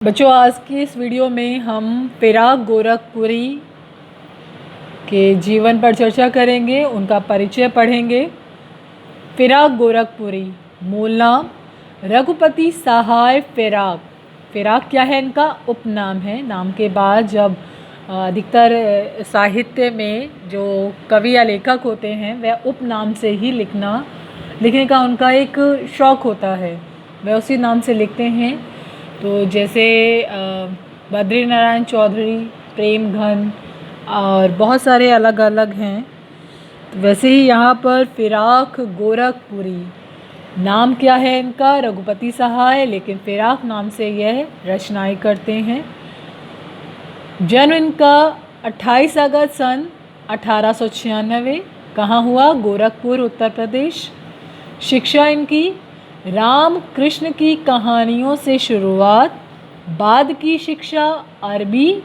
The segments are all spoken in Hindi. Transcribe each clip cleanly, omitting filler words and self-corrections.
बच्चों, आज की इस वीडियो में हम फिराक गोरखपुरी के जीवन पर चर्चा करेंगे, उनका परिचय पढ़ेंगे। फिराक गोरखपुरी मूल नाम रघुपति सहाय फिराक। फिराक क्या है? इनका उपनाम है। नाम के बाद जब अधिकतर साहित्य में जो कवि या लेखक होते हैं वह उपनाम से ही लिखने का उनका एक शौक़ होता है, वह उसी नाम से लिखते हैं। तो जैसे बद्री नारायण चौधरी, प्रेम घन और बहुत सारे अलग अलग हैं। तो वैसे ही यहाँ पर फिराक गोरखपुरी नाम क्या है इनका? रघुपति सहाय, लेकिन फिराक नाम से यह रचनाएं करते हैं। जन्म इनका 28 अगस्त सन 1896 कहाँ हुआ? गोरखपुर, उत्तर प्रदेश। शिक्षा इनकी राम कृष्ण की कहानियों से शुरुआत, बाद की शिक्षा अरबी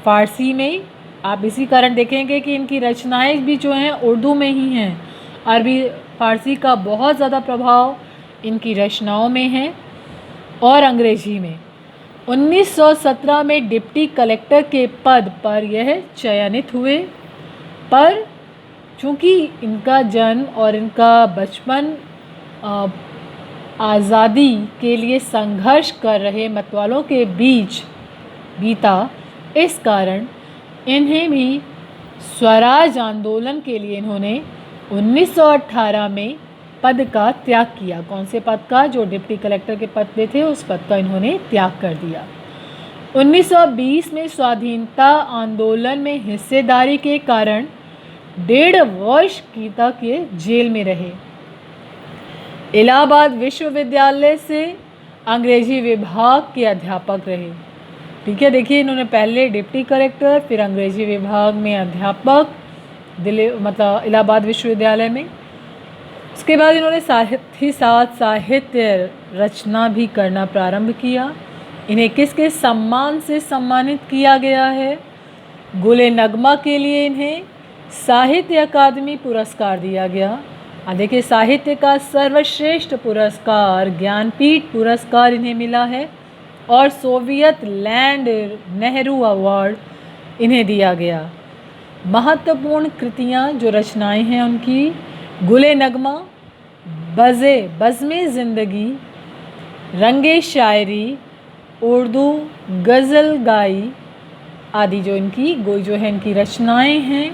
फ़ारसी में। आप इसी कारण देखेंगे कि इनकी रचनाएं भी जो हैं उर्दू में ही हैं। अरबी फ़ारसी का बहुत ज़्यादा प्रभाव इनकी रचनाओं में है, और अंग्रेजी में। 1917 में डिप्टी कलेक्टर के पद पर यह चयनित हुए, पर चूँकि इनका जन्म और इनका बचपन आज़ादी के लिए संघर्ष कर रहे मतवालों के बीच बीता, इस कारण इन्हें भी स्वराज आंदोलन के लिए इन्होंने 1918 में पद का त्याग किया। कौन से पद का? जो डिप्टी कलेक्टर के पद पे थे, उस पद का इन्होंने त्याग कर दिया। 1920 में स्वाधीनता आंदोलन में हिस्सेदारी के कारण 1.5 वर्ष तक ये जेल में रहे। इलाहाबाद विश्वविद्यालय से अंग्रेजी विभाग के अध्यापक रहे। ठीक है, देखिए, इन्होंने पहले डिप्टी कलेक्टर, फिर अंग्रेजी विभाग में अध्यापक, इलाहाबाद विश्वविद्यालय में। उसके बाद इन्होंने साथ ही साथ साहित्य रचना भी करना प्रारंभ किया। इन्हें किस किस सम्मान से सम्मानित किया गया है? गुले नगमा के लिए इन्हें साहित्य अकादमी पुरस्कार दिया गया। देखिए, साहित्य का सर्वश्रेष्ठ पुरस्कार ज्ञानपीठ पुरस्कार इन्हें मिला है, और सोवियत लैंड नेहरू अवार्ड इन्हें दिया गया। महत्वपूर्ण कृतियाँ जो रचनाएं हैं उनकी, गुले नगमा, बज़्मे ज़िंदगी, रंगे शायरी, उर्दू गज़ल गाई आदि जो इनकी रचनाएं हैं।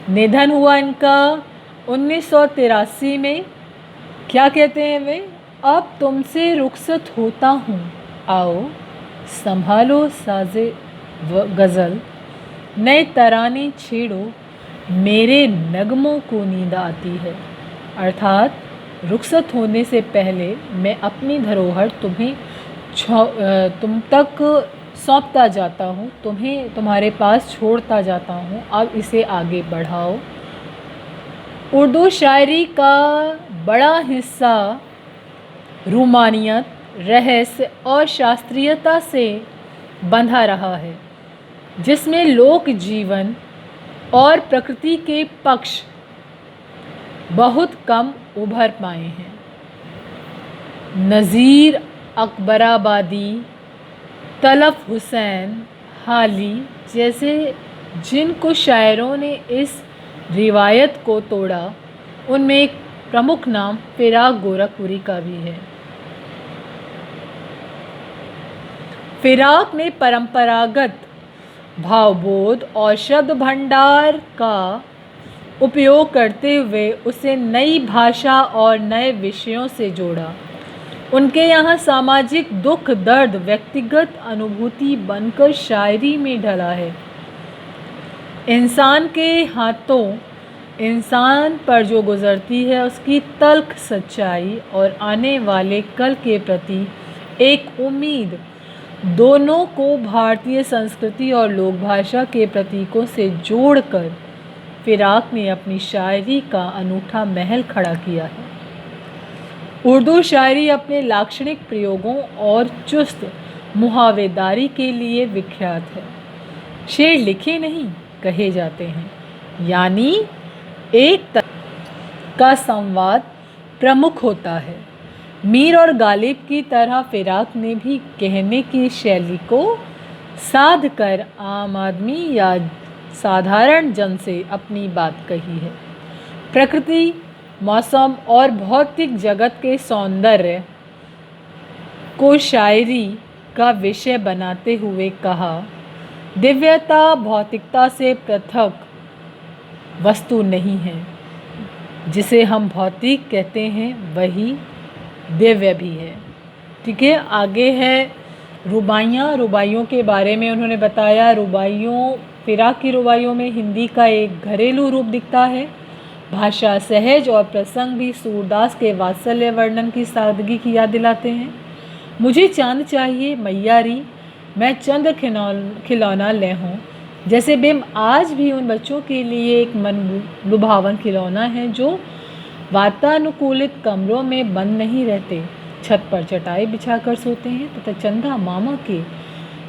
निधन हुआ इनका 1983 में। क्या कहते हैं वे? अब तुमसे रुखसत होता हूँ, आओ संभालो साजे गज़ल, नए तराने छेड़ो, मेरे नगमों को नींद आती है। अर्थात रुखसत होने से पहले मैं अपनी धरोहर तुम तक सौंपता जाता हूँ, तुम्हारे पास छोड़ता जाता हूँ, अब इसे आगे बढ़ाओ। उर्दू शायरी का बड़ा हिस्सा रूमानियत, रहस्य और शास्त्रीयता से बंधा रहा है, जिसमें लोक जीवन और प्रकृति के पक्ष बहुत कम उभर पाए हैं। नज़ीर अकबराबादी, तलफ हुसैन हाली जैसे जिन कुछ शायरों ने इस रिवायत को तोड़ा, उनमें एक प्रमुख नाम फिराक गोरखपुरी का भी है। फिराक ने परंपरागत भावबोध और शब्द भंडार का उपयोग करते हुए उसे नई भाषा और नए विषयों से जोड़ा। उनके यहाँ सामाजिक दुख दर्द व्यक्तिगत अनुभूति बनकर शायरी में ढला है। इंसान के हाथों इंसान पर जो गुजरती है उसकी तल्ख सच्चाई और आने वाले कल के प्रति एक उम्मीद, दोनों को भारतीय संस्कृति और लोक भाषा के प्रतीकों से जोड़कर फिराक ने अपनी शायरी का अनूठा महल खड़ा किया है। उर्दू शायरी अपने लाक्षणिक प्रयोगों और चुस्त मुहावरेदारी के लिए विख्यात है। शेर लिखे नहीं कहे जाते हैं, यानी एक तरह का संवाद प्रमुख होता है। मीर और गालिब की तरह फिराक ने भी कहने की शैली को साध कर आम आदमी या साधारण जन से अपनी बात कही है। प्रकृति, मौसम और भौतिक जगत के सौंदर्य को शायरी का विषय बनाते हुए कहा, दिव्यता भौतिकता से पृथक वस्तु नहीं है। जिसे हम भौतिक कहते हैं वही दिव्य भी है। ठीक है, आगे है रुबाइयाँ। रुबाइयों के बारे में उन्होंने बताया, रुबाइयों, फिराक की रुबाइयों में हिंदी का एक घरेलू रूप दिखता है। भाषा सहज और प्रसंग भी सूरदास के वात्सल्य वर्णन की सादगी की याद दिलाते हैं। मुझे चांद चाहिए मैयारी, मैं चंद खिलौना ले हूँ, जैसे बिम्ब आज भी उन बच्चों के लिए एक मन लुभावन खिलौना है जो वातानुकूलित कमरों में बंद नहीं रहते, छत पर चटाई बिछाकर सोते हैं तथा चंदा मामा के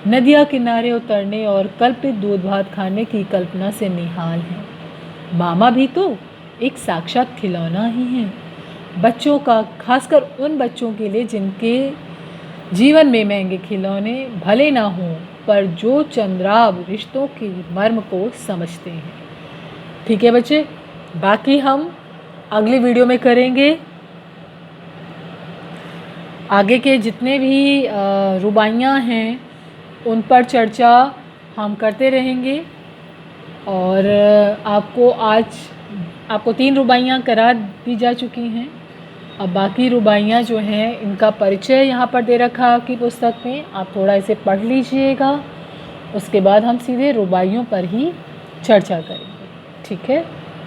नदिया किनारे उतरने और कल्पित दूध भात खाने की कल्पना से निहाल हैं। मामा भी तो एक साक्षात खिलौना ही है बच्चों का, खासकर उन बच्चों के लिए जिनके जीवन में महंगे खिलौने भले ना हों, पर जो चंद्राव रिश्तों के मर्म को समझते हैं। ठीक है बच्चे, बाकी हम अगली वीडियो में करेंगे। आगे के जितने भी रुबाइयाँ हैं उन पर चर्चा हम करते रहेंगे। और आपको 3 रुबाइयाँ करा दी जा चुकी हैं। अब बाकी रुबाइयाँ जो हैं इनका परिचय यहाँ पर दे रखा है आपकी पुस्तक में, आप थोड़ा इसे पढ़ लीजिएगा। उसके बाद हम सीधे रुबाइयों पर ही चर्चा करेंगे। ठीक है।